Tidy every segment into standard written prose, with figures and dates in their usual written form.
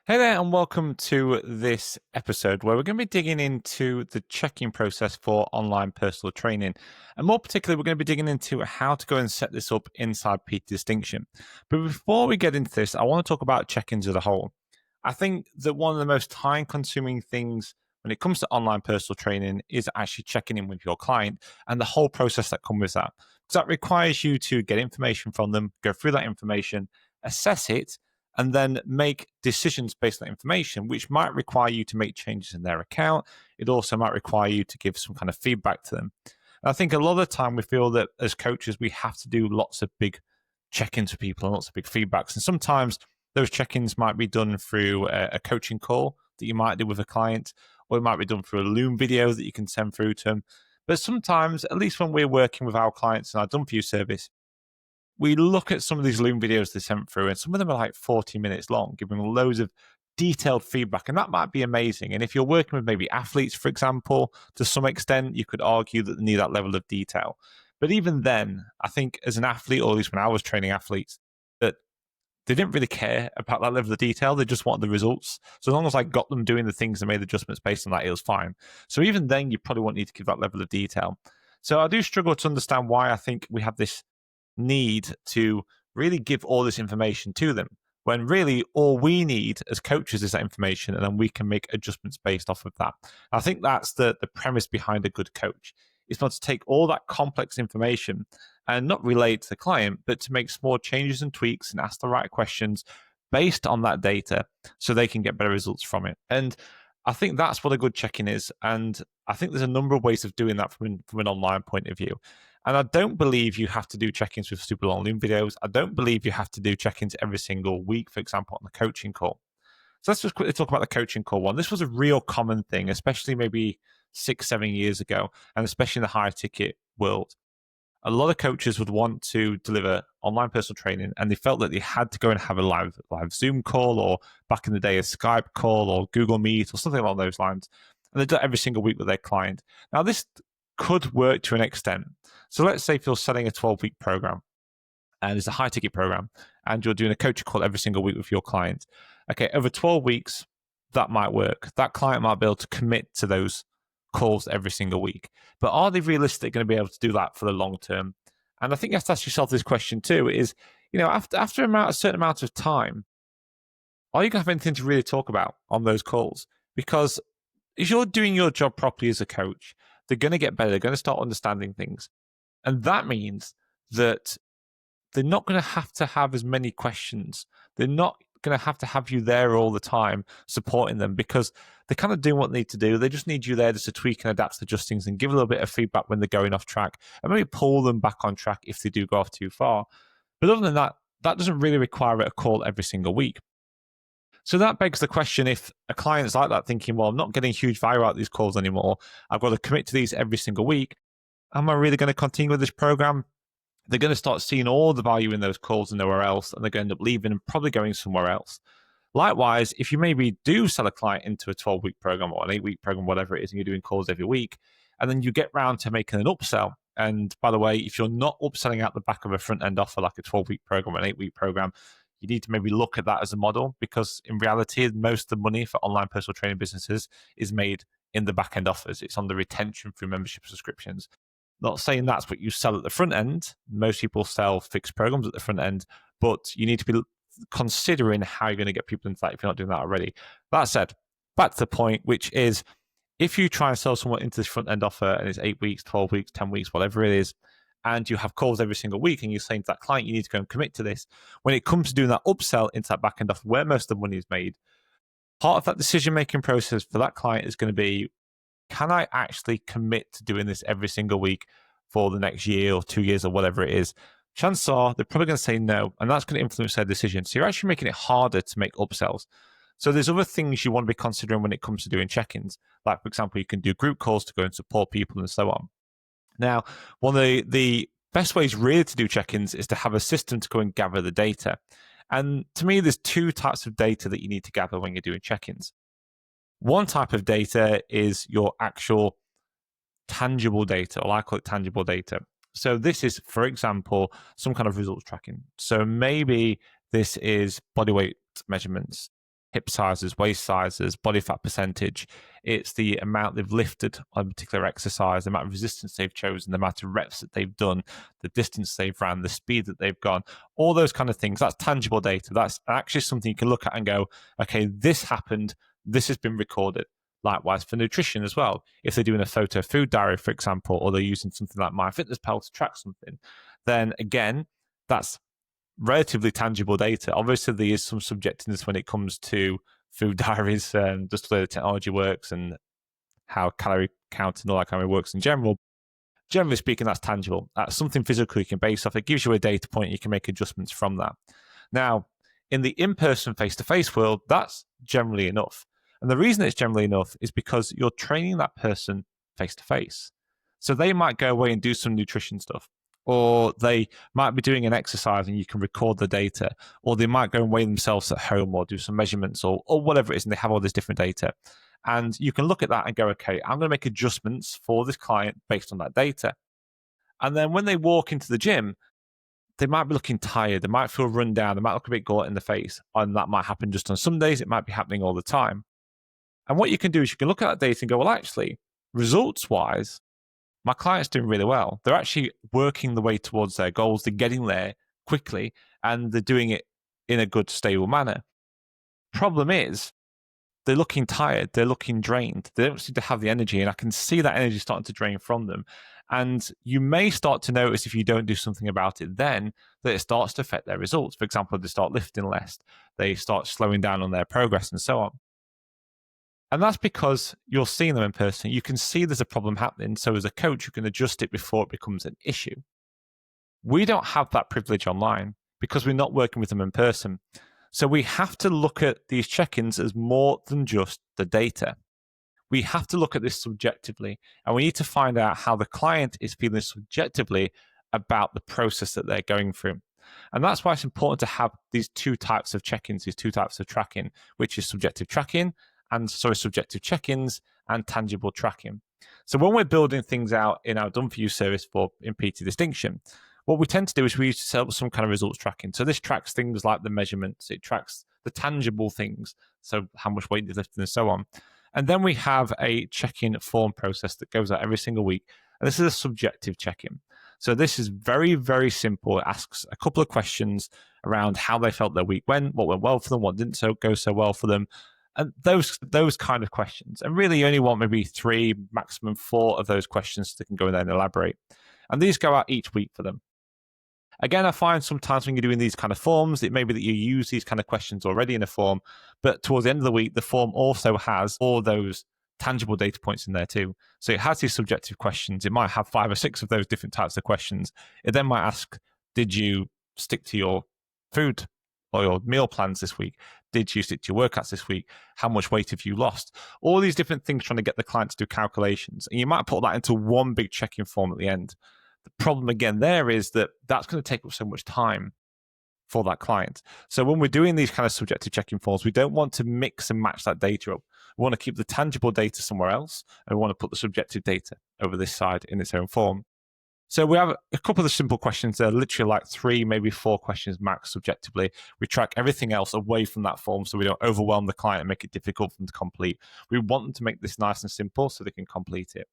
Hey there, and welcome to this episode where we're going to be digging into the check-in process for online personal training. And more particularly, we're going to be digging into how to go and set this up inside PT Distinction. But before we get into this, I want to talk about check-ins as a whole. I think that one of the most time-consuming things when it comes to online personal training is actually checking in with your client and the whole process that comes with that. Because that requires you to get information from them, go through that information, assess it, and then make decisions based on that information, which might require you to make changes in their account. It also might require you to give some kind of feedback to them. And I think a lot of the time we feel that as coaches, we have to do lots of big check-ins with people and lots of big feedbacks. And sometimes those check-ins might be done through a coaching call that you might do with a client, or it might be done through a Loom video that you can send through to them. But sometimes, at least when we're working with our clients in our Done For You service, we look at some of these Loom videos they sent through, and some of them are like 40 minutes long, giving loads of detailed feedback, and that might be amazing. And if you're working with maybe athletes, for example, to some extent, you could argue that they need that level of detail. But even then, I think as an athlete, or at least when I was training athletes, that they didn't really care about that level of detail. They just wanted the results. So as long as I got them doing the things and made adjustments based on that, it was fine. So even then, you probably won't need to give that level of detail. So I do struggle to understand why I think we have this need to really give all this information to them when really all we need as coaches is that information, and then we can make adjustments based off of that. I think that's the premise behind a good coach. It's not to take all that complex information and not relay it to the client, but to make small changes and tweaks and ask the right questions based on that data so they can get better results from it. And I think that's what a good check-in is. And I think there's a number of ways of doing that from an online point of view. And I don't believe you have to do check-ins with super long Loom videos. I don't believe you have to do check-ins every single week, for example, on the coaching call. So let's just quickly talk about the coaching call one. This was a real common thing, especially maybe 6-7 years ago, and especially in the high ticket world. A lot of coaches would want to deliver online personal training, and they felt that they had to go and have a live Zoom call, or back in the day, a Skype call or Google Meet or something along those lines. And they do it every single week with their client. Now, this could work to an extent. So let's say if you're selling a 12-week program, and it's a high ticket program, and you're doing a coaching call every single week with your client. Okay, over 12 weeks, that might work. That client might be able to commit to those calls every single week. But are they realistic going to be able to do that for the long term? And I think you have to ask yourself this question too, is, after a certain amount of time, are you going to have anything to really talk about on those calls? Because if you're doing your job properly as a coach, they're going to get better. They're going to start understanding things. And that means that they're not going to have as many questions. They're not going to have you there all the time supporting them, because they're kind of doing what they need to do. They just need you there just to tweak and adapt, adjust things, and give a little bit of feedback when they're going off track, and maybe pull them back on track if they do go off too far. But other than that, that doesn't really require a call every single week. So that begs the question, if a client's like that, thinking, well, I'm not getting huge value out of these calls anymore, I've got to commit to these every single week, am I really going to continue with this program? They're going to start seeing all the value in those calls and nowhere else, and they're going to end up leaving and probably going somewhere else. Likewise, if you maybe do sell a client into a 12-week program or an 8-week program, whatever it is, and you're doing calls every week, and then you get round to making an upsell. And by the way, if you're not upselling out the back of a front-end offer like a 12-week program or an 8-week program, you need to maybe look at that as a model, because in reality, most of the money for online personal training businesses is made in the back-end offers. It's on the retention through membership subscriptions. Not saying that's what you sell at the front end. Most people sell fixed programs at the front end, but you need to be considering how you're going to get people into that if you're not doing that already. That said, back to the point, which is, if you try and sell someone into this front end offer and it's 8 weeks, 12 weeks, 10 weeks, whatever it is, and you have calls every single week, and you're saying to that client, you need to go and commit to this, when it comes to doing that upsell into that back end offer where most of the money is made, part of that decision making process for that client is going to be, can I actually commit to doing this every single week for the next year or 2 years or whatever it is? Chances are they're probably going to say no, and that's going to influence their decision. So you're actually making it harder to make upsells. So there's other things you want to be considering when it comes to doing check-ins. Like, for example, you can do group calls to go and support people and so on. Now, one of the best ways really to do check-ins is to have a system to go and gather the data. And to me, there's two types of data that you need to gather when you're doing check-ins. One type of data is your actual tangible data, or I call it tangible data. So this is, for example, some kind of results tracking. So maybe this is body weight measurements. hip sizes, waist sizes, body fat percentage. It's the amount they've lifted on a particular exercise, the amount of resistance they've chosen, the amount of reps that they've done, the distance they've ran, the speed that they've gone, all those kind of things. That's tangible data. That's actually something you can look at and go, okay, this happened, this has been recorded. Likewise for nutrition as well. If they're doing a photo food diary, for example, or they're using something like MyFitnessPal to track something, then again, that's relatively tangible data. Obviously, there is some subjectiveness when it comes to food diaries, just the way the technology works and how calorie counting and all that kind of works in general. Generally speaking, that's tangible. That's something physical you can base off. It gives you a data point. You can make adjustments from that. Now, in the in-person, face-to-face world, that's generally enough. And the reason it's generally enough is because you're training that person face-to-face. So they might go away and do some nutrition stuff, or they might be doing an exercise and you can record the data, or they might go and weigh themselves at home or do some measurements or whatever it is, and they have all this different data. And you can look at that and go, okay, I'm going to make adjustments for this client based on that data. And then when they walk into the gym, they might be looking tired, they might feel run down, they might look a bit gaunt in the face, and that might happen just on some days, it might be happening all the time. And what you can do is you can look at that data and go, well, actually, results-wise, my client's doing really well. They're actually working the way towards their goals. They're getting there quickly, and they're doing it in a good, stable manner. Problem is, they're looking tired. They're looking drained. They don't seem to have the energy, and I can see that energy starting to drain from them. And you may start to notice, if you don't do something about it then, that it starts to affect their results. For example, they start lifting less. They start slowing down on their progress and so on. And that's because you're seeing them in person. You can see there's a problem happening. So as a coach, you can adjust it before it becomes an issue. We don't have that privilege online because we're not working with them in person. So we have to look at these check-ins as more than just the data. We have to look at this subjectively, and we need to find out how the client is feeling subjectively about the process that they're going through. And that's why it's important to have these two types of check-ins, these two types of tracking, which is subjective tracking subjective check-ins and tangible tracking. So when we're building things out in our Done For You service in PT Distinction, what we tend to do is we set up some kind of results tracking. So this tracks things like the measurements, it tracks the tangible things, so how much weight you're lifting and so on. And then we have a check-in form process that goes out every single week. And this is a subjective check-in. So this is very, very simple. It asks a couple of questions around how they felt their week went, what went well for them, what didn't go so well for them, and those kind of questions. And really you only want maybe 3, maximum 4 of those questions so they can go in there and elaborate. And these go out each week for them. Again, I find sometimes when you're doing these kind of forms, it may be that you use these kind of questions already in a form, but towards the end of the week, the form also has all those tangible data points in there too. So it has these subjective questions. It might have 5 or 6 of those different types of questions. It then might ask, did you stick to your food or your meal plans this week? Did you stick to your workouts this week? How much weight have you lost? All these different things trying to get the client to do calculations. And you might put that into one big check-in form at the end. The problem again there is that that's going to take up so much time for that client. So when we're doing these kind of subjective check-in forms, we don't want to mix and match that data up. We want to keep the tangible data somewhere else, and we want to put the subjective data over this side in its own form. So we have a couple of simple questions. They're literally like 3, maybe 4 questions max subjectively. We track everything else away from that form so we don't overwhelm the client and make it difficult for them to complete. We want them to make this nice and simple so they can complete it.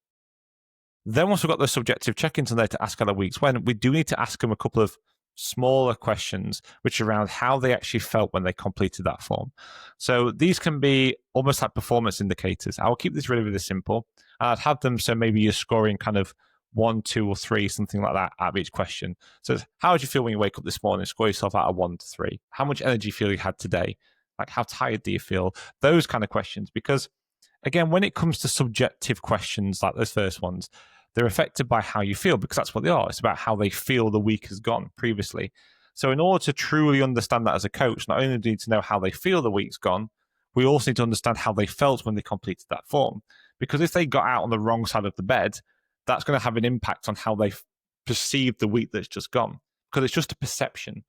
Then once we've got those subjective check-ins in there to ask how the week's went, we do need to ask them a couple of smaller questions, which are around how they actually felt when they completed that form. So these can be almost like performance indicators. I'll keep this really, really simple. I'd have them so maybe you're scoring kind of 1, 2, or 3, something like that out of each question. So how did you feel when you wake up this morning? Score yourself out of 1 to 3. How much energy do you feel you had today? Like how tired do you feel? Those kind of questions. Because again, when it comes to subjective questions like those first ones, they're affected by how you feel because that's what they are. It's about how they feel the week has gone previously. So in order to truly understand that as a coach, not only do you need to know how they feel the week's gone, we also need to understand how they felt when they completed that form. Because if they got out on the wrong side of the bed, that's going to have an impact on how they perceive the week that's just gone, because it's just a perception.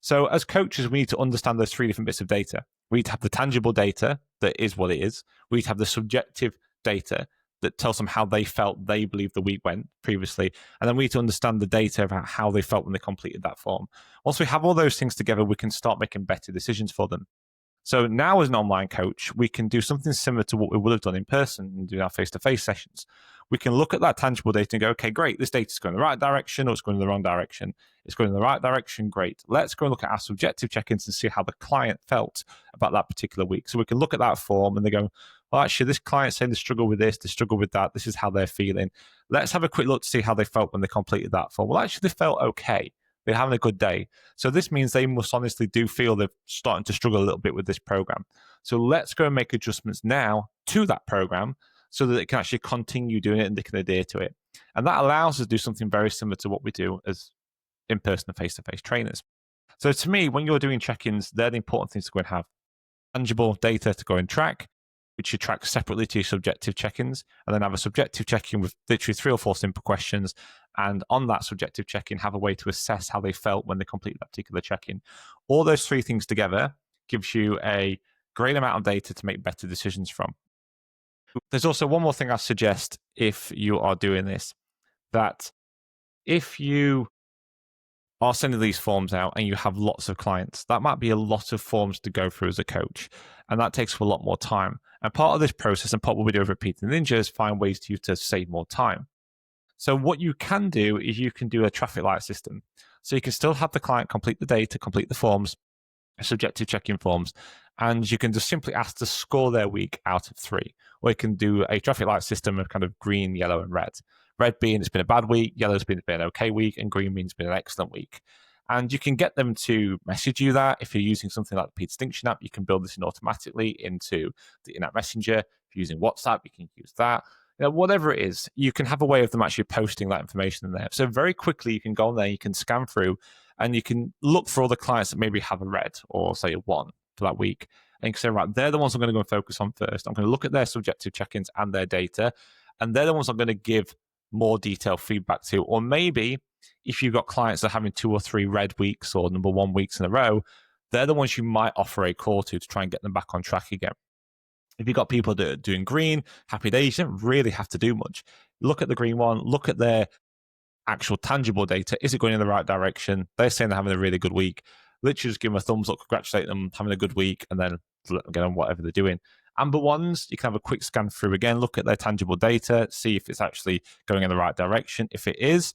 So as coaches, we need to understand those 3 different bits of data. We need to have the tangible data that is what it is. We need to have the subjective data that tells them how they felt they believe the week went previously. And then we need to understand the data about how they felt when they completed that form. Once we have all those things together, we can start making better decisions for them. So now as an online coach, we can do something similar to what we would have done in person and do our face-to-face sessions. We can look at that tangible data and go, okay, great, this data is going in the right direction or it's going in the wrong direction. It's going in the right direction, great. Let's go and look at our subjective check-ins and see how the client felt about that particular week. So we can look at that form and they go, well, actually, this client's saying they struggle with this, they struggle with that, this is how they're feeling. Let's have a quick look to see how they felt when they completed that form. Well, actually, they felt okay. They're having a good day. So this means they must honestly do feel they're starting to struggle a little bit with this program. So let's go and make adjustments now to that program so that it can actually continue doing it and they can adhere to it. And that allows us to do something very similar to what we do as in-person and face-to-face trainers. So to me, when you're doing check-ins, they're the important things to go and have. Tangible data to go and track, which you track separately to your subjective check-ins, and then have a subjective check-in with literally 3 or 4 simple questions. And on that subjective check-in, have a way to assess how they felt when they complete that particular check-in. All those 3 things together gives you a great amount of data to make better decisions from. There's also one more thing I suggest if you are doing this, that if you are sending these forms out and you have lots of clients, that might be a lot of forms to go through as a coach, and that takes a lot more time. And part of this process and part of what we do over at Peter Ninja is find ways to you to save more time. So what you can do is you can do a traffic light system. So you can still have the client complete the data, complete the forms, subjective check-in forms, and you can just simply ask to score their week out of 3. Or you can do a traffic light system of kind of green, yellow, and red. Red being it's been a bad week, yellow's been an okay week, and green means it's been an excellent week. And you can get them to message you that. If you're using something like the Peak Distinction app, you can build this in automatically into the in-app messenger. If you're using WhatsApp, you can use that. Whatever it is, you can have a way of them actually posting that information in there. So very quickly, you can go on there, you can scan through, and you can look for all the clients that maybe have a red or say a 1 for that week. And you can say, right, they're the ones I'm going to go and focus on first. I'm going to look at their subjective check-ins and their data, and they're the ones I'm going to give more detailed feedback to. Or maybe if you've got clients that are having 2 or 3 red weeks or number 1 weeks in a row, they're the ones you might offer a call to try and get them back on track again. If you've got people that are doing green, happy days, you don't really have to do much. Look at the green one, look at their actual tangible data. Is it going in the right direction? They're saying they're having a really good week. Literally just give them a thumbs up, congratulate them, having a good week, and then let them get on whatever they're doing. Amber ones, you can have a quick scan through again, look at their tangible data, see if it's actually going in the right direction. If it is,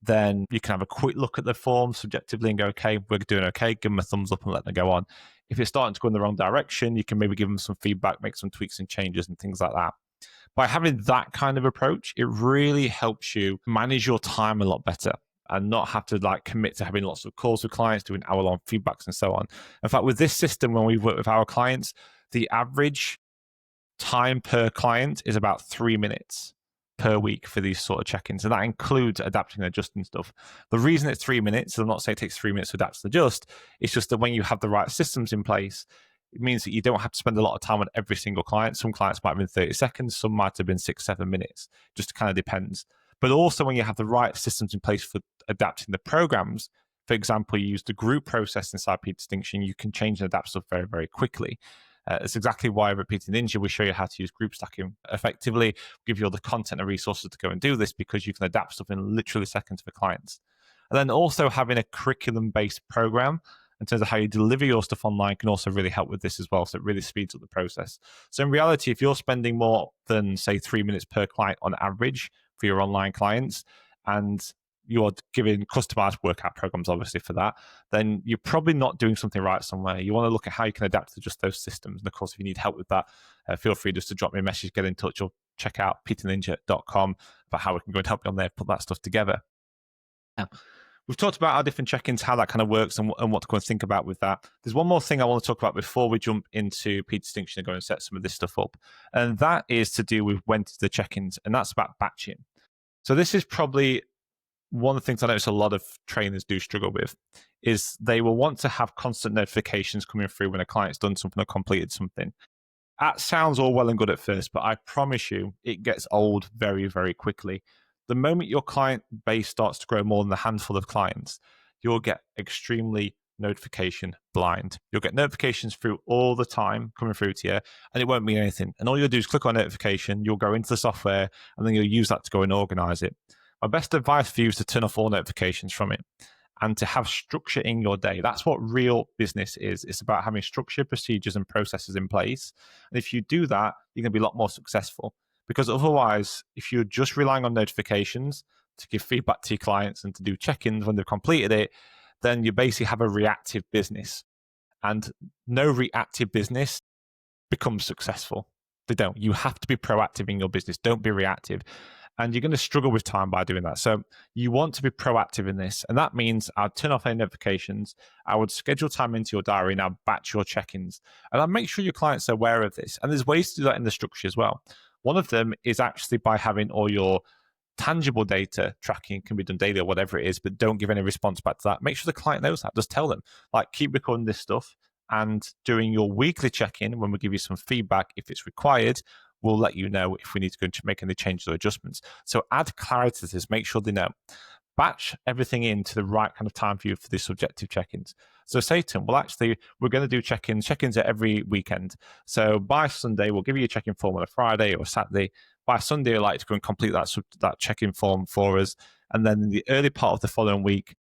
then you can have a quick look at the form subjectively and go, okay, we're doing okay, give them a thumbs up and let them go on. If it's starting to go in the wrong direction, you can maybe give them some feedback, make some tweaks and changes and things like that. By having that kind of approach, it really helps you manage your time a lot better and not have to commit to having lots of calls with clients, doing hour-long feedbacks and so on. In fact, with this system, when we work with our clients, the average time per client is about 3 minutes per week for these sort of check-ins, and that includes adapting and adjusting stuff. The reason it's 3 minutes, I'm not saying it takes 3 minutes to adapt and adjust, it's just that when you have the right systems in place, it means that you don't have to spend a lot of time on every single client. Some clients might have been 30 seconds, some might have been 6-7 minutes, just kind of depends. But also when you have the right systems in place for adapting the programs, for example, you use the group process inside Peak Distinction, you can change and adapt stuff very, very quickly. It's exactly why at Peak Ninja we show you how to use group stacking effectively, give you all the content and resources to go and do this, because you can adapt stuff in literally seconds for clients. And then also having a curriculum-based program in terms of how you deliver your stuff online can also really help with this as well. So it really speeds up the process. So in reality, if you're spending more than, say, 3 minutes per client on average for your online clients, and you're giving customized workout programs, obviously, for that, then you're probably not doing something right somewhere. You want to look at how you can adapt to just those systems. And of course, if you need help with that, feel free just to drop me a message, get in touch, or check out peterninja.com for how we can go and help you on there, put that stuff together. Now, we've talked about our different check-ins, how that kind of works, and what to go and think about with that. There's one more thing I want to talk about before we jump into Peak Distinction and go and set some of this stuff up. And that is to do with when to do the check-ins, and that's about batching. So this is probably one of the things I notice a lot of trainers do struggle with, is they will want to have constant notifications coming through when a client's done something or completed something. That sounds all well and good at first, but I promise you it gets old very, very quickly. The moment your client base starts to grow more than a handful of clients, you'll get extremely notification blind. You'll get notifications through all the time coming through to you, and it won't mean anything. And all you'll do is click on notification, you'll go into the software, and then you'll use that to go and organize it. My best advice for you is to turn off all notifications from it. and to have structure in your day. That's what real business is. It's about having structure, procedures, and processes in place. And if you do that, you're going to be a lot more successful. Because otherwise, if you're just relying on notifications to give feedback to your clients and to do check-ins when they've completed it, then you basically have a reactive business. And no reactive business becomes successful. They don't. You have to be proactive in your business. Don't be reactive. And you're going to struggle with time by doing that. So you want to be proactive in this. And that means I'd turn off any notifications. I would schedule time into your diary and I'll batch your check-ins. And I'll make sure your clients are aware of this. And there's ways to do that in the structure as well. One of them is actually by having all your tangible data tracking can be done daily or whatever it is, but don't give any response back to that. Make sure the client knows that. Just tell them, like, keep recording this stuff. And during your weekly check-in, when we give you some feedback, if it's required, we'll let you know if we need to go and make any changes or adjustments. So add clarity to this. Make sure they know. Batch everything into the right kind of time for you for the subjective check-ins. So say to them, well, actually, we're going to do check-ins. Check-ins are every weekend. So by Sunday, we'll give you a check-in form on a Friday or Saturday. By Sunday, I'd like to go and complete that check-in form for us. And then in the early part of the following week,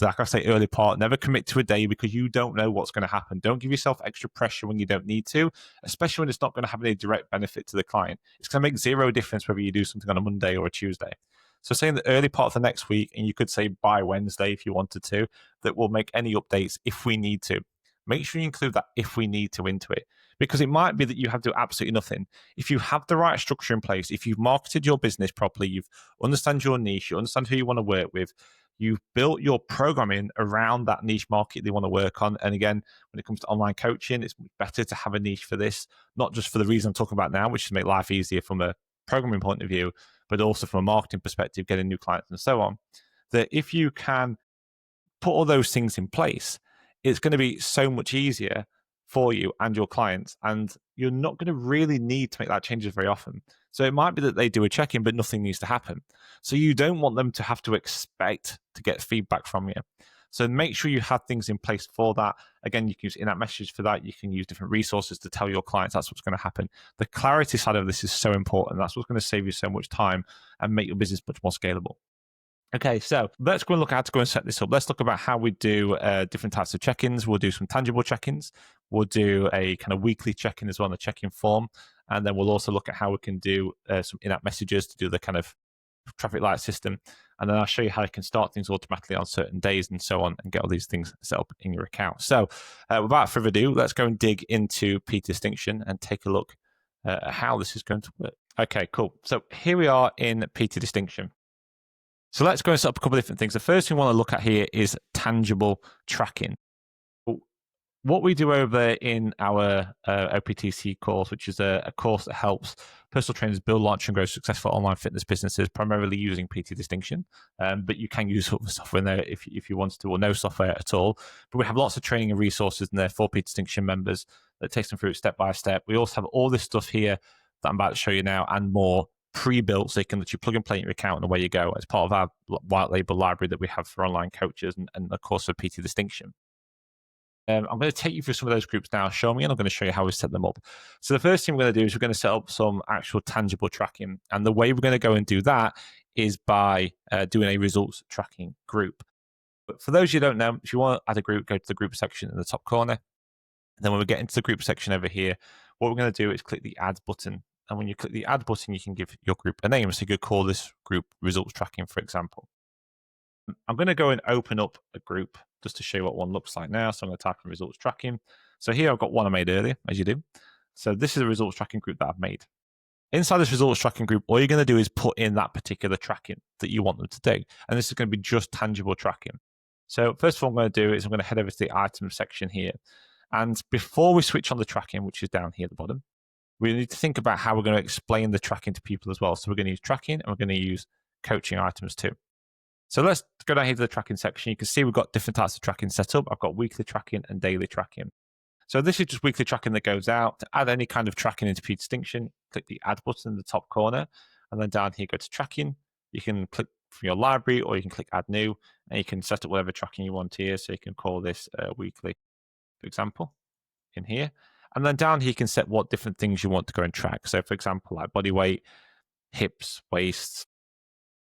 like I say, early part, never commit to a day because you don't know what's going to happen. Don't give yourself extra pressure when you don't need to, especially when it's not going to have any direct benefit to the client. It's going to make zero difference whether you do something on a Monday or a Tuesday. So say in the early part of the next week, and you could say by Wednesday if you wanted to, that we'll make any updates if we need to. Make sure you include that if we need to into it, because it might be that you have to do absolutely nothing. If you have the right structure in place, if you've marketed your business properly, you've understand your niche, you understand who you want to work with, you've built your programming around that niche market they want to work on. And again, when it comes to online coaching, it's better to have a niche for this, not just for the reason I'm talking about now, which is to make life easier from a programming point of view, but also from a marketing perspective, getting new clients and so on. That if you can put all those things in place, it's going to be so much easier for you and your clients, and you're not going to really need to make that changes very often. So it might be that they do a check-in, but nothing needs to happen. So you don't want them to have to expect to get feedback from you. So make sure you have things in place for that. Again, you can use in-app messages for that. You can use different resources to tell your clients that's what's going to happen. The clarity side of this is so important. That's what's going to save you so much time and make your business much more scalable. Okay, so let's go and look at how to go and set this up. Let's look about how we do different types of check-ins. We'll do some tangible check-ins. We'll do a kind of weekly check-in as well on the check-in form. And then we'll also look at how we can do some in-app messages to do the kind of traffic light system. And then I'll show you how you can start things automatically on certain days and so on and get all these things set up in your account. So without further ado, let's go and dig into P Distinction and take a look at how this is going to work. Okay, cool. So here we are in PT Distinction. So let's go and set up a couple of different things. The first thing we want to look at here is tangible tracking. What we do over in our OPTC course, which is a course that helps personal trainers build, launch, and grow successful online fitness businesses, primarily using PT Distinction. But you can use other software in there if you want to, or no software at all. But we have lots of training and resources in there for PT Distinction members that takes them through step by step. We also have all this stuff here that I'm about to show you now and more pre-built, so you can literally plug and play in your account and away you go. It's part of our white label library that we have for online coaches and of course for PT Distinction. I'm going to take you through some of those groups now, show me, and I'm going to show you how we set them up. So the first thing we're going to do is we're going to set up some actual tangible tracking. And the way we're going to go and do that is by doing a results tracking group. But for those you don't know, if you want to add a group, go to the group section in the top corner. And then when we get into the group section over here, what we're going to do is click the add button. And when you click the add button, you can give your group a name. So you could call this group results tracking, for example. I'm going to go and open up a group just to show you what one looks like now. So I'm going to type in results tracking. So here I've got one I made earlier, as you do. So this is a results tracking group that I've made. Inside this results tracking group, all you're going to do is put in that particular tracking that you want them to do. And this is going to be just tangible tracking. So first of all, I'm going to do is I'm going to head over to the items section here. And before we switch on the tracking, which is down here at the bottom, we need to think about how we're going to explain the tracking to people as well. So we're going to use tracking and we're going to use coaching items too. So let's go down here to the tracking section. You can see we've got different types of tracking set up. I've got weekly tracking and daily tracking. So this is just weekly tracking that goes out. To add any kind of tracking into P Distinction, click the add button in the top corner. And then down here, go to tracking. You can click from your library or you can click add new. And you can set up whatever tracking you want here. So you can call this weekly, for example, in here. And then down here, you can set what different things you want to go and track. So for example, like body weight, hips, waist,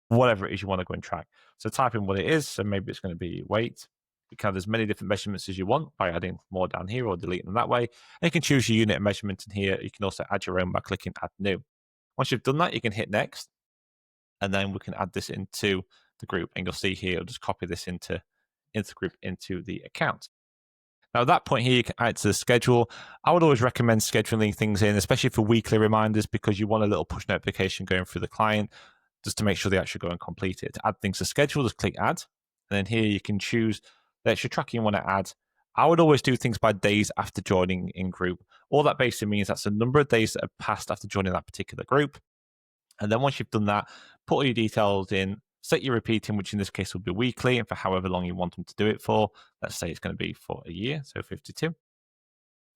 whatever it is you want to go and track. So type in what it is. So maybe it's going to be weight. You can have as many different measurements as you want by adding more down here or deleting them that way. And you can choose your unit of measurement in here. You can also add your own by clicking add new. Once you've done that, you can hit next, and then we can add this into the group. And you'll see here, I'll just copy this into the group, into the account. Now, at that point here, you can add it to the schedule. I would always recommend scheduling things in, especially for weekly reminders, because you want a little push notification going through the client just to make sure they actually go and complete it. To add things to schedule, just click add. And then here you can choose the extra tracking you want to add. I would always do things by days after joining in group. All that basically means that's the number of days that have passed after joining that particular group. And then once you've done that, put all your details in, set your repeating, which in this case will be weekly, and for however long you want them to do it for. Let's say it's going to be for a year, so 52.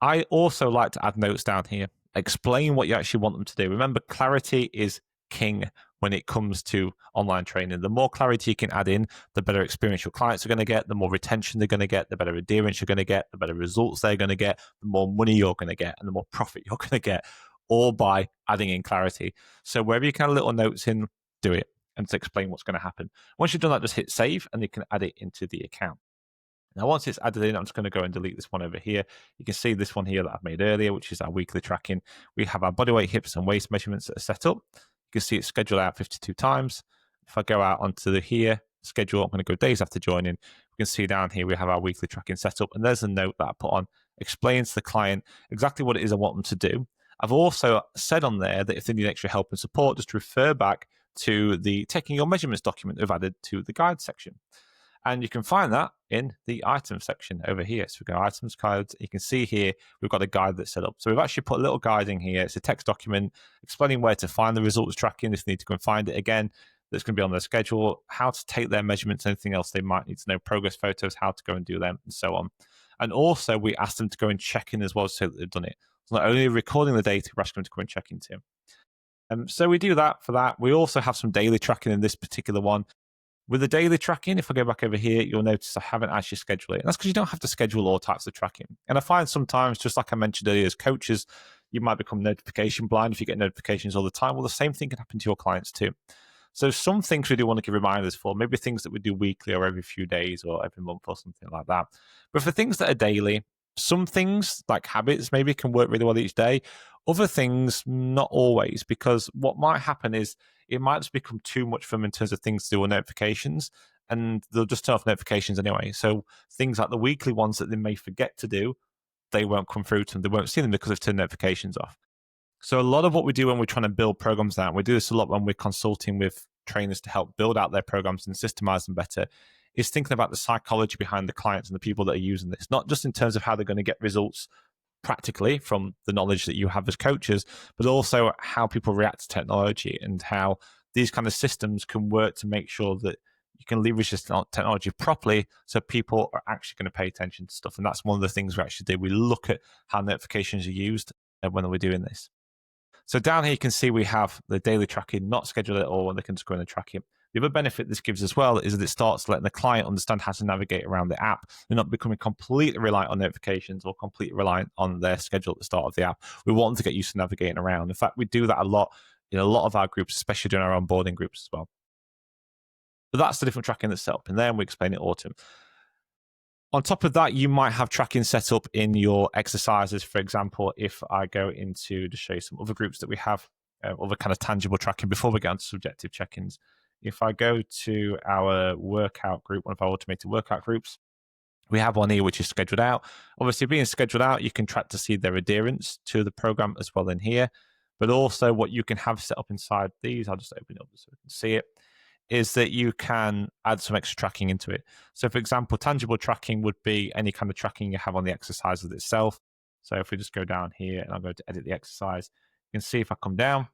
I also like to add notes down here. Explain what you actually want them to do. Remember, clarity is king when it comes to online training. The more clarity you can add in, the better experience your clients are going to get, the more retention they're going to get, the better adherence you're going to get, the better results they're going to get, the more money you're going to get, and the more profit you're going to get, all by adding in clarity. So wherever you can add little notes in, do it and to explain what's going to happen. Once you've done that, just hit save and you can add it into the account. Now, once it's added in, I'm just going to go and delete this one over here. You can see this one here that I've made earlier, which is our weekly tracking. We have our body weight, hips, and waist measurements that are set up. You can see it's scheduled out 52 times. If I go out onto the here schedule, I'm going to go days after joining. We can see down here we have our weekly tracking set up, and there's a note that I put on, explains to the client exactly what it is I want them to do. I've also said on there that if they need extra help and support, just refer back to the taking your measurements document I've added to the guide section. And you can find that in the items section over here. So we go items, guides. You can see here, we've got a guide that's set up. So we've actually put a little guide in here. It's a text document explaining where to find the results tracking if you need to go and find it again. That's going to be on their schedule, how to take their measurements, anything else they might need to know, progress photos, how to go and do them, and so on. And also, we asked them to go and check in as well so that they've done it. So not only recording the data, we're asking them to go and check in too. So we do that for that. We also have some daily tracking in this particular one. With the daily tracking, if I go back over here, you'll notice I haven't actually scheduled it. And that's because you don't have to schedule all types of tracking. And I find sometimes, just like I mentioned earlier, as coaches, you might become notification blind if you get notifications all the time. Well, the same thing can happen to your clients too. So some things we do want to give reminders for, maybe things that we do weekly or every few days or every month or something like that. But for things that are daily, some things like habits maybe can work really well each day. Other things, not always, because what might happen is it might just become too much for them in terms of things to do with notifications, and they'll just turn off notifications anyway. So things like the weekly ones that they may forget to do, they won't come through to them. They won't see them because they've turned notifications off. So a lot of what we do when we're trying to build programs out, we do this a lot when we're consulting with trainers to help build out their programs and systemize them better, is thinking about the psychology behind the clients and the people that are using this, not just in terms of how they're going to get results practically from the knowledge that you have as coaches, but also how people react to technology and how these kind of systems can work to make sure that you can leverage this technology properly so people are actually going to pay attention to stuff. And that's one of the things we actually do. We look at how notifications are used when we're doing this. So down here, you can see we have the daily tracking, not scheduled at all, and they can just go in and track it. The other benefit this gives as well is that it starts letting the client understand how to navigate around the app. They're not becoming completely reliant on notifications or completely reliant on their schedule at the start of the app. We want them to get used to navigating around. In fact, we do that a lot in a lot of our groups, especially during our onboarding groups as well. But that's the different tracking that's set up in there, and we explain it all to them. On top of that, you might have tracking set up in your exercises. For example, if I go into to show you some other groups that we have, other kind of tangible tracking before we get on to subjective check-ins. If I go to our workout group, one of our automated workout groups, we have one here which is scheduled out. Obviously, being scheduled out, you can track to see their adherence to the program as well in here. But also what you can have set up inside these, I'll just open it up so you can see it, is that you can add some extra tracking into it. So for example, tangible tracking would be any kind of tracking you have on the exercises itself. So if we just go down here and I'm going to edit the exercise, you can see if I come down,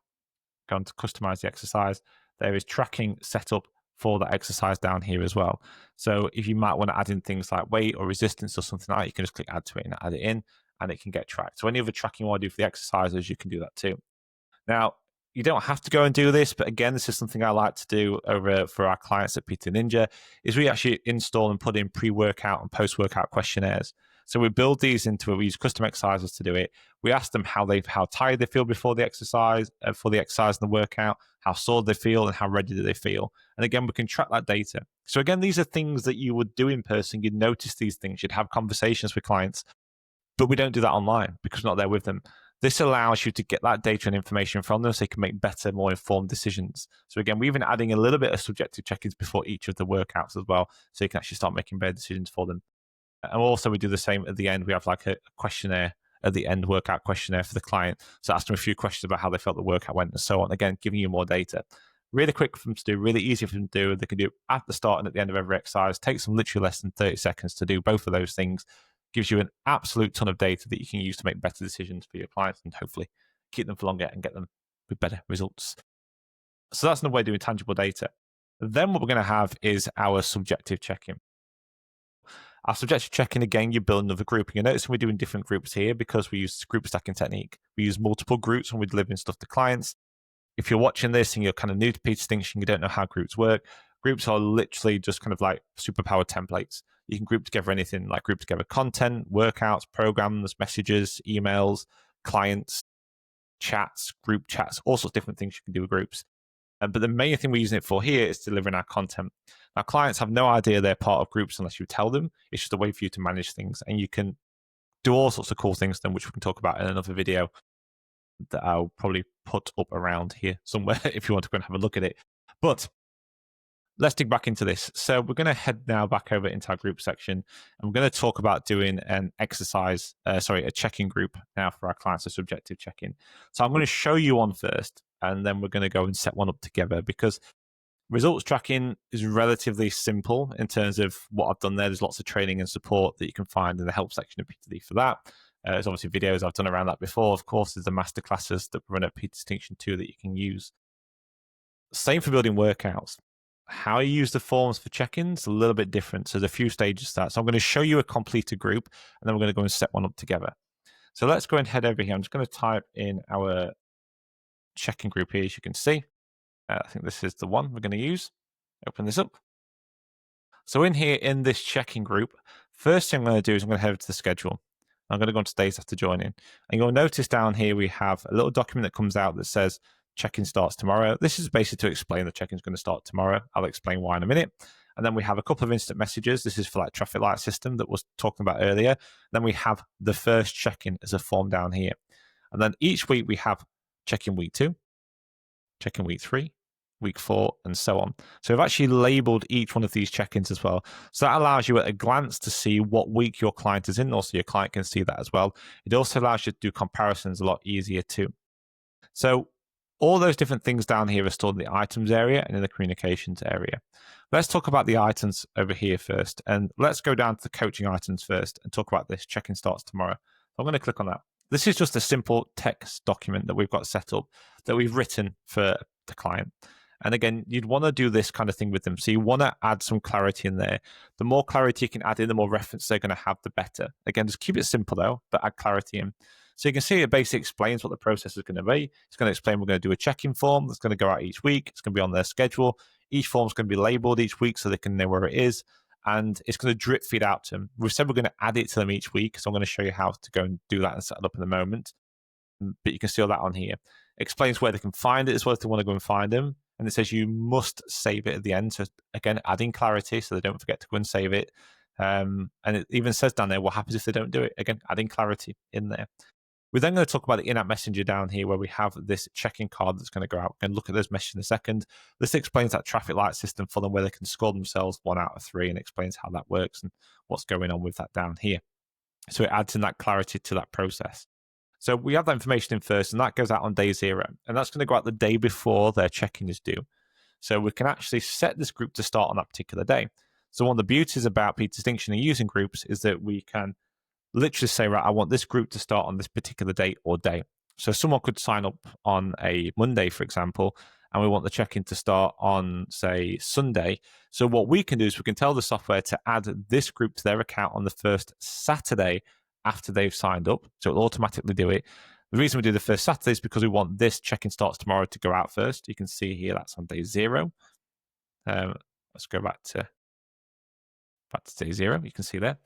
go on to customize the exercise, there is tracking set up for that exercise down here as well. So if you might want to add in things like weight or resistance or something like that, you can just click add to it and add it in and it can get tracked. So any other tracking you want to do for the exercises, you can do that too. Now, you don't have to go and do this, but again, this is something I like to do over for our clients at PT Ninja, is we actually install and put in pre-workout and post-workout questionnaires. So we build these into it. We use custom exercises to do it. We ask them how tired they feel before the exercise, and the workout, how sore they feel, and how ready do they feel. And again, we can track that data. So again, these are things that you would do in person. You'd notice these things. You'd have conversations with clients, but we don't do that online because we're not there with them. This allows you to get that data and information from them so you can make better, more informed decisions. So again, we're even adding a little bit of subjective check-ins before each of the workouts as well, so you can actually start making better decisions for them. And also we do the same at the end. We have like a questionnaire at the end, workout questionnaire for the client. So ask them a few questions about how they felt the workout went and so on. Again, giving you more data. Really quick for them to do, really easy for them to do. They can do it at the start and at the end of every exercise. Takes them literally less than 30 seconds to do both of those things. Gives you an absolute ton of data that you can use to make better decisions for your clients and hopefully keep them for longer and get them with better results. So that's another way of doing tangible data. Then what we're going to have is our subjective check-in. Our subjective check-in, again, you build another group. And you're noticing we're doing different groups here because we use group stacking technique. We use multiple groups when we're delivering stuff to clients. If you're watching this and you're kind of new to P distinction, you don't know how groups work, groups are literally just kind of like superpowered templates. You can group together anything, like group together content, workouts, programs, messages, emails, clients, chats, group chats, all sorts of different things you can do with groups. But the main thing we're using it for here is delivering our content. Now, clients have no idea they're part of groups unless you tell them. It's just a way for you to manage things, and you can do all sorts of cool things then, which we can talk about in another video that I'll probably put up around here somewhere if you want to go and have a look at it. But let's dig back into this. So we're going to head now back over into our group section, and we're going to talk about doing an exercise, a check-in group now for our clients, a subjective check-in. So I'm going to show you one first, and then we're going to go and set one up together because results tracking is relatively simple in terms of what I've done there. There's lots of training and support that you can find in the help section of PTD for that. There's obviously videos I've done around that before. Of course, there's the masterclasses that run at P Distinction 2 that you can use. Same for building workouts. How you use the forms for check-ins, a little bit different. So there's a few stages to that. So I'm going to show you a completed group, and then we're going to go and set one up together. So let's go and head over here. I'm just going to type in our check-in group here, as you can see. I think this is the one we're going to use. Open this up. So in here, in this check-in group, first thing I'm going to do is I'm going to head over to the schedule. I'm going to go into days after joining. And you'll notice down here we have a little document that comes out that says check-in starts tomorrow. This is basically to explain the check-in is going to start tomorrow. I'll explain why in a minute. And then we have a couple of instant messages. This is for like traffic light system that was talking about earlier. Then we have the first check-in as a form down here. And then each week we have check-in week 2, check-in week 3, week 4, and so on. So we've actually labeled each one of these check-ins as well. So that allows you at a glance to see what week your client is in. Also, your client can see that as well. It also allows you to do comparisons a lot easier too. So all those different things down here are stored in the items area and in the communications area. Let's talk about the items over here first. And let's go down to the coaching items first and talk about this check-in starts tomorrow. I'm going to click on that. This is just a simple text document that we've got set up that we've written for the client. And again, you'd want to do this kind of thing with them. So you want to add some clarity in there. The more clarity you can add in, the more reference they're going to have, the better. Again, just keep it simple though, but add clarity in. So you can see it basically explains what the process is going to be. It's going to explain we're going to do a check-in form that's going to go out each week. It's going to be on their schedule. Each form is going to be labeled each week so they can know where it is. And it's going to drip feed out to them. We've said we're going to add it to them each week. So I'm going to show you how to go and do that and set it up in a moment. But you can see all that on here. It explains where they can find it as well if they want to go and find them. And it says you must save it at the end. So again, adding clarity so they don't forget to go and save it. And it even says down there what happens if they don't do it. Again, adding clarity in there. We're then going to talk about the in-app messenger down here where we have this check-in card that's going to go out. And look at those messages in a second. This explains that traffic light system for them where they can score themselves 1 out of 3 and explains how that works and what's going on with that down here. So it adds in that clarity to that process. So we have that information in first, and that goes out on day 0. And that's going to go out the day before their check-in is due. So we can actually set this group to start on that particular day. So one of the beauties about P Distinction and using groups is that we can literally say, right, I want this group to start on this particular date or day. So someone could sign up on a Monday, for example, and we want the check-in to start on, say, Sunday. So what we can do is we can tell the software to add this group to their account on the first Saturday after they've signed up. So it'll automatically do it. The reason we do the first Saturday is because we want this check-in starts tomorrow to go out first. You can see here that's on day 0. Let's go back to day 0. You can see there.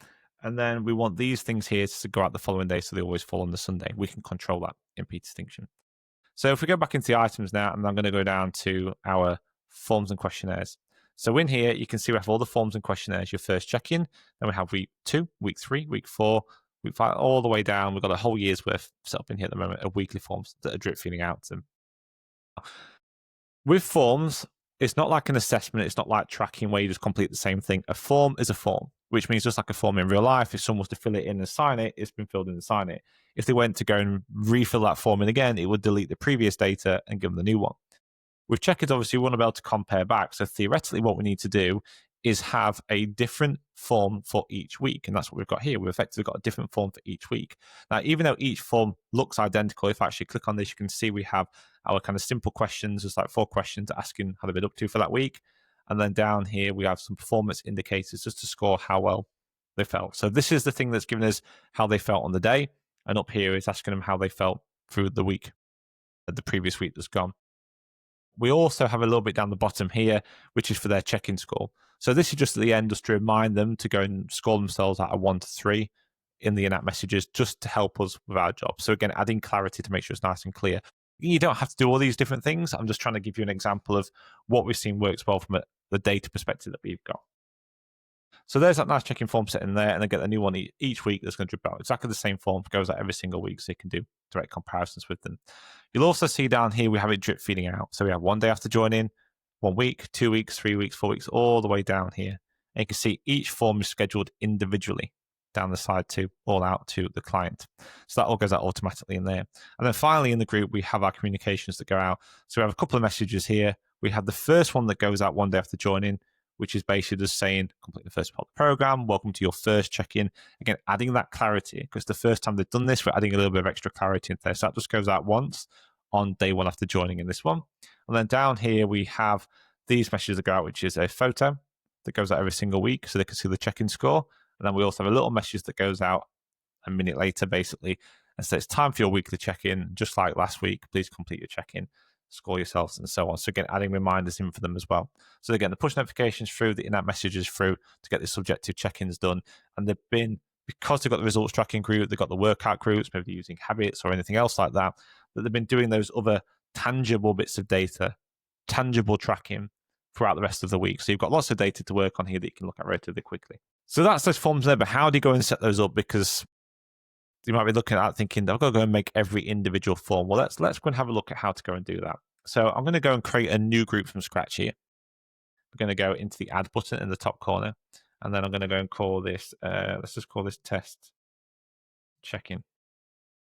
And then we want these things here to go out the following day so they always fall on the Sunday. We can control that in P distinction. So if we go back into the items now, and I'm going to go down to our forms and questionnaires. So in here, you can see we have all the forms and questionnaires, your first check-in. Then we have week 2, week 3, week 4, week 5, all the way down. We've got a whole year's worth set up in here at the moment of weekly forms that are drip feeding out to them. With forms, it's not like an assessment. It's not like tracking where you just complete the same thing. A form is a form, which means just like a form in real life, if someone was to fill it in and sign it, it's been filled in and sign it. If they went to go and refill that form in again, it would delete the previous data and give them the new one. With check-ins, obviously, we want to be able to compare back. So theoretically, what we need to do is have a different form for each week. And that's what we've got here. We've effectively got a different form for each week. Now, even though each form looks identical, if I actually click on this, you can see we have our kind of simple questions. There's like 4 questions asking how they've been up to for that week. And then down here, we have some performance indicators just to score how well they felt. So this is the thing that's giving us how they felt on the day. And up here is asking them how they felt through the week, the previous week that's gone. We also have a little bit down the bottom here, which is for their check-in score. So this is just at the end, just to remind them to go and score themselves out of 1 to 3 in the in-app messages, just to help us with our job. So again, adding clarity to make sure it's nice and clear. You don't have to do all these different things. I'm just trying to give you an example of what we've seen works well from the data perspective that we've got. So there's that nice check-in form set in there, and I get a new one each week that's going to drip out. Exactly the same form, goes out every single week, so you can do direct comparisons with them. You'll also see down here we have it drip feeding out. So we have 1 day after joining, 1 week, 2 weeks, 3 weeks, 4 weeks, all the way down here. And you can see each form is scheduled individually down the side to all out to the client. So that all goes out automatically in there. And then finally in the group, we have our communications that go out. So we have a couple of messages here. We have the first one that goes out 1 day after joining, which is basically just saying, complete the first part of the program, welcome to your first check-in. Again, adding that clarity, because the first time they've done this, we're adding a little bit of extra clarity in there. So that just goes out once on day 1 after joining in this one. And then down here, we have these messages that go out, which is a photo that goes out every single week, so they can see the check-in score. And then we also have a little message that goes out a minute later, basically, and says, it's time for your weekly check-in, just like last week, please complete your check-in, score yourselves, and so on. So again, adding reminders in for them as well. So they're getting the push notifications through, the in-app messages through to get the subjective check-ins done. And they've been, because they've got the results tracking group, they've got the workout groups, maybe using habits or anything else like that, that they've been doing those other tangible bits of data, tangible tracking throughout the rest of the week. So you've got lots of data to work on here that you can look at relatively quickly. So that's those forms there, but how do you go and set those up? Because you might be looking at thinking, I've got to go and make every individual form. Well, let's go and have a look at how to go and do that. So I'm going to go and create a new group from scratch here. We're going to go into the add button in the top corner. And then I'm going to go and call this, let's just call this test check-in.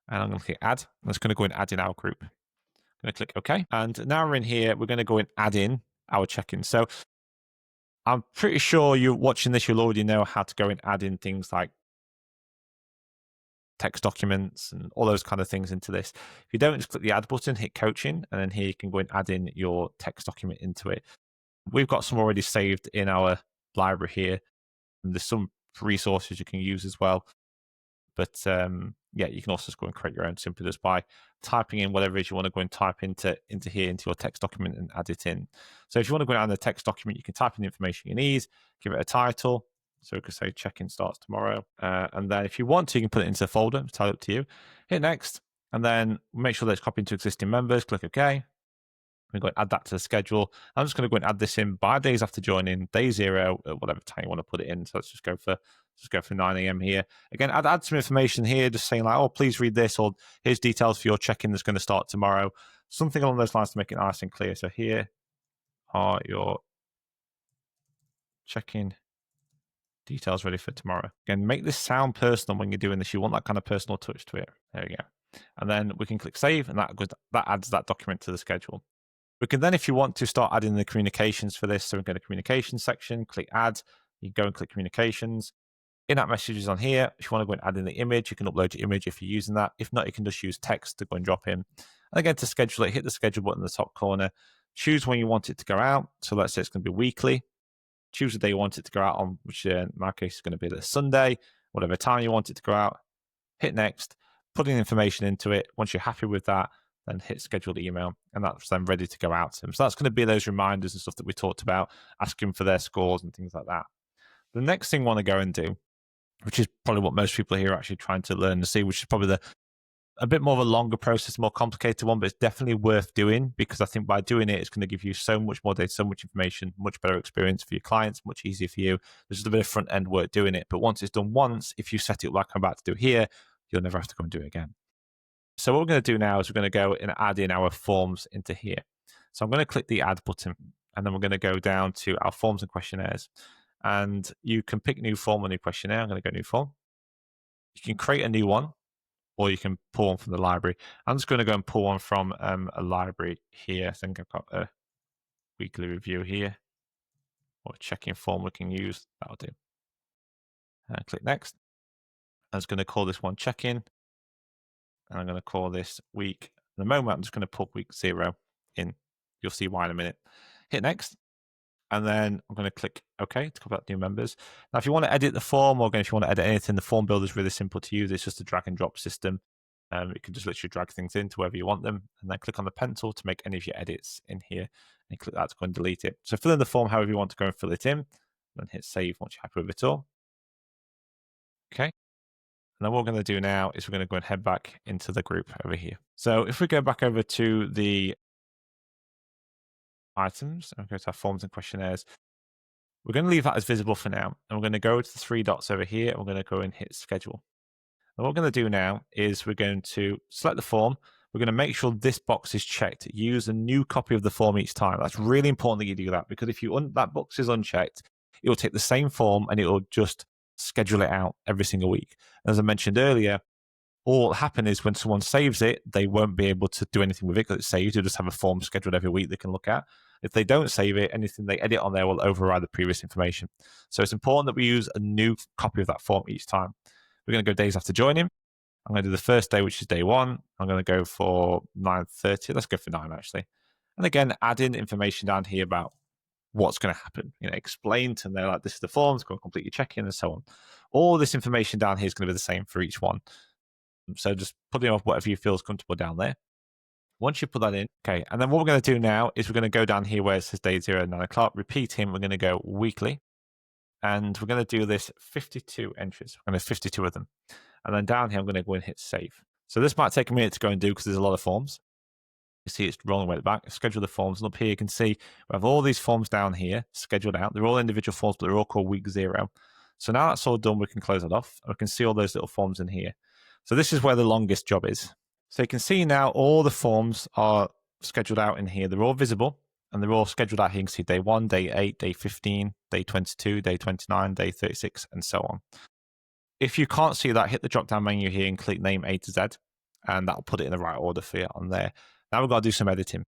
And I'm going to click add. I'm just going to go and add in our group. I'm going to click OK. And now we're in here, we're going to go and add in our check-in. So I'm pretty sure you're watching this, you'll already know how to go and add in things like text documents and all those kind of things into this. If you don't, just click the add button, hit coaching, and then here you can go and add in your text document into it. We've got some already saved in our library here. And there's some resources you can use as well. But yeah, you can also just go and create your own simply just by typing in whatever it is you want to go and type into here, into your text document and add it in. So if you want to go down in the text document, you can type in the information you need, give it a title. So we could say check-in starts tomorrow. And then if you want to, you can put it into a folder. It's entirely up to you. Hit next, and then make sure that it's copied to existing members. Click OK. We're going to add that to the schedule. I'm just going to go and add this in by days after joining, day 0, at whatever time you want to put it in. So let's just go for 9 a.m. here. Again, add some information here, just saying like, oh, please read this, or here's details for your check-in that's going to start tomorrow. Something along those lines to make it nice and clear. So here are your check-in details ready for tomorrow. Again, make this sound personal when you're doing this. You want that kind of personal touch to it. There we go. And then we can click save, and that adds that document to the schedule. We can then, if you want to, start adding the communications for this. So we go to communications section, click add. You can go and click communications. In-app messages on here. If you want to go and add in the image, you can upload your image if you're using that. If not, you can just use text to go and drop in. And again, to schedule it, hit the schedule button in the top corner. Choose when you want it to go out. So let's say it's going to be weekly. Choose the day you want it to go out on, which in my case is going to be the Sunday, whatever time you want it to go out. Hit next, put in information into it. Once you're happy with that, then hit schedule email, and that's then ready to go out to them. So that's going to be those reminders and stuff that we talked about, asking for their scores and things like that. The next thing I want to go and do which is probably what most people here are actually trying to learn to see, which is probably a bit more of a longer process, more complicated one, but it's definitely worth doing, because I think by doing it, it's going to give you so much more data, so much information, much better experience for your clients, much easier for you. There's just a bit of front end work doing it. But once it's done once, if you set it like I'm about to do here, you'll never have to go and do it again. So what we're going to do now is we're going to go and add in our forms into here. So I'm going to click the add button, and then we're going to go down to our forms and questionnaires. And you can pick new form or new questionnaire. I'm going to go new form. You can create a new one, or you can pull one from the library. I'm just going to go and pull one from a library here. I think I've got a weekly review here, or a check-in form we can use. That'll do. And click next. I'm just going to call this one check-in, and I'm going to call this week. At the moment, I'm just going to put week 0 in. You'll see why in a minute. Hit next. And then I'm going to click OK to come back to new members. Now, if you want to edit the form, or again, if you want to edit anything, the form builder is really simple to use. It's just a drag and drop system. You can just literally drag things into wherever you want them, and then click on the pencil to make any of your edits in here, and click that to go and delete it. So fill in the form however you want to go and fill it in, then hit save once you're happy with it all. Okay. And then what we're going to do now is we're going to go and head back into the group over here. So if we go back over to the items and go to our forms and questionnaires, we're going to leave that as visible for now. And we're going to go to the 3 dots over here, and we're going to go and hit schedule. And what we're going to do now is we're going to select the form. We're going to make sure this box is checked. Use a new copy of the form each time. That's really important that you do that, because if that box is unchecked, it will take the same form and it will just schedule it out every single week. As I mentioned earlier, all what will happen is when someone saves it, they won't be able to do anything with it because it's saved. You'll just have a form scheduled every week they can look at. If they don't save it, anything they edit on there will override the previous information. So it's important that we use a new copy of that form each time. We're going to go days after joining. I'm going to do the first day, which is day 1. I'm going to go for 9:30. Let's go for 9, actually. And again, add in information down here about what's going to happen. Explain to them, like, this is the forms, go and complete your check-in and so on. All this information down here is going to be the same for each one. So just put in whatever you feel is comfortable down there. Once you put that in, okay, and then what we're going to do now is we're going to go down here where it says day 0 at 9 o'clock, repeat in, we're going to go weekly, and we're going to do this 52 entries. We're going to have 52 of them. And then down here, I'm going to go and hit save. So this might take a minute to go and do because there's a lot of forms. You see it's rolling way back. Schedule the forms. And up here, you can see we have all these forms down here scheduled out. They're all individual forms, but they're all called week 0. So now that's all done, we can close it off. And we can see all those little forms in here. So this is where the longest job is. So you can see now all the forms are scheduled out in here. They're all visible, and they're all scheduled out here. You can see day 1, day 8, day 15, day 22, day 29, day 36, and so on. If you can't see that, hit the drop-down menu here and click name A to Z, and that'll put it in the right order for you on there. Now we've got to do some editing.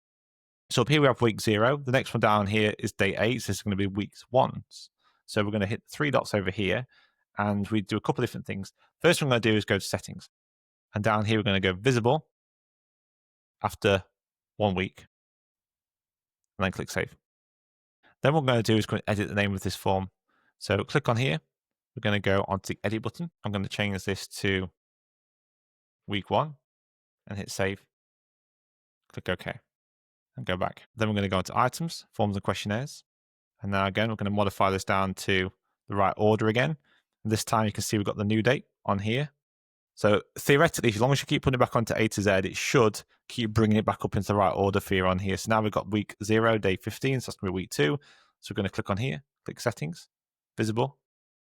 So up here we have week 0. The next one down here is day 8. So this is going to be weeks 1. So we're going to hit 3 dots over here, and we do a couple of different things. First one I'm going to do is go to settings. And down here, we're going to go visible after 1 week, and then click save. Then what we're going to do is go and edit the name of this form. So click on here. We're going to go onto the edit button. I'm going to change this to week 1 and hit save. Click OK and go back. Then we're going to go into items, forms and questionnaires. And now again, we're going to modify this down to the right order again. And this time you can see we've got the new date on here. So theoretically, as long as you keep putting it back onto A to Z, it should keep bringing it back up into the right order for you on here. So now we've got week 0, day 15. So that's going to be week 2. So we're going to click on here, click settings, visible.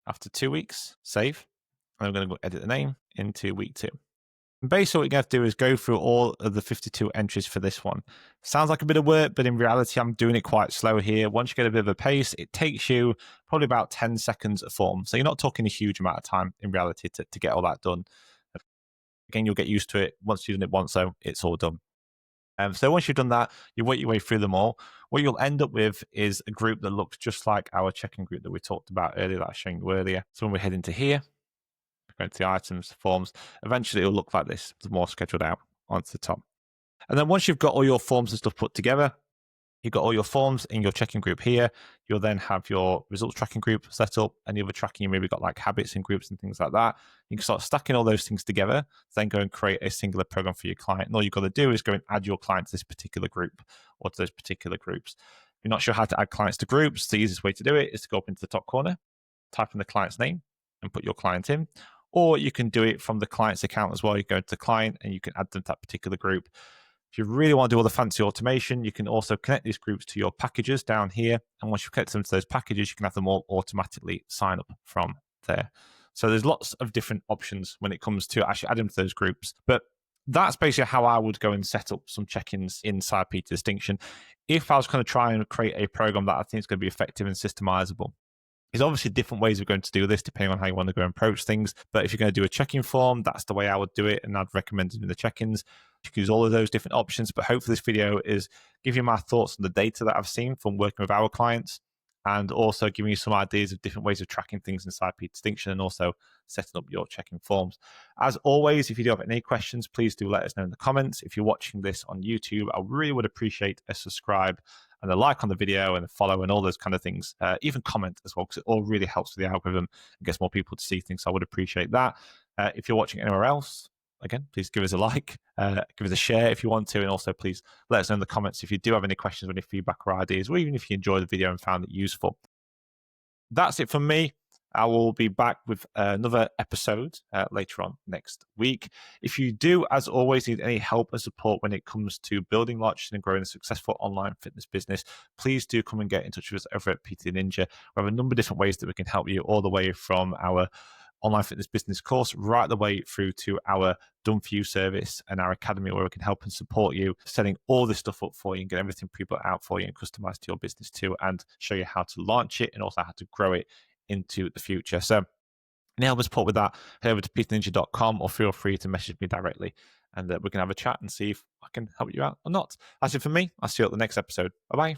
After 2 weeks, save. And we're going to go edit the name into week 2. And basically what you're going to have to do is go through all of the 52 entries for this one. Sounds like a bit of work, but in reality, I'm doing it quite slow here. Once you get a bit of a pace, it takes you probably about 10 seconds a form. So you're not talking a huge amount of time in reality to get all that done. Again, you'll get used to it. Once you've done it once, so it's all done. So once you've done that, you work your way through them all. What you'll end up with is a group that looks just like our check-in group that we talked about earlier, that I was showing you earlier. So when we head into here, go to the items, forms, eventually it'll look like this, the more scheduled out onto the top. And then once you've got all your forms and stuff put together, you've got all your forms in your checking group here. You'll then have your results tracking group set up, and the other tracking, you maybe got like habits in groups and things like that. You can start stacking all those things together, then go and create a singular program for your client. And all you've got to do is go and add your client to this particular group or to those particular groups. If you're not sure how to add clients to groups, the easiest way to do it is to go up into the top corner, type in the client's name, and put your client in, or you can do it from the client's account as well. You go to the client and you can add them to that particular group. If you really want to do all the fancy automation, you can also connect these groups to your packages down here. And once you connect them to those packages, you can have them all automatically sign up from there. So there's lots of different options when it comes to actually adding to those groups. But that's basically how I would go and set up some check-ins inside PT Distinction. If I was going to try and create a program that I think is going to be effective and systemizable, there's obviously different ways of going to do this depending on how you want to go and approach things. But if you're going to do a check-in form, that's the way I would do it. And I'd recommend doing the check-ins. You can use all of those different options. But hopefully this video is giving you my thoughts on the data that I've seen from working with our clients, and also giving you some ideas of different ways of tracking things inside PT Distinction, and also setting up your check-in forms. As always, if you do have any questions, please do let us know in the comments. If you're watching this on YouTube, I really would appreciate a subscribe and a like on the video and a follow and all those kind of things. Even comment as well, because it all really helps with the algorithm and gets more people to see things. So I would appreciate that. If you're watching anywhere else, again, please give us a like, give us a share if you want to, and also please let us know in the comments if you do have any questions or any feedback or ideas, or even if you enjoyed the video and found it useful. That's it from me. I will be back with another episode later on next week. If you do, as always, need any help or support when it comes to building, launching, and growing a successful online fitness business, please do come and get in touch with us over at PT Ninja. We have a number of different ways that we can help you, all the way from our online fitness business course right the way through to our Done For You service and our academy, where we can help and support you, setting all this stuff up for you and get everything pre-built out for you and customized to your business too, and show you how to launch it and also how to grow it into the future. So any help and support with that, head over to peterninja.com or feel free to message me directly, and we can have a chat and see if I can help you out or not. That's it for me. I'll see you at the next episode. Bye-bye.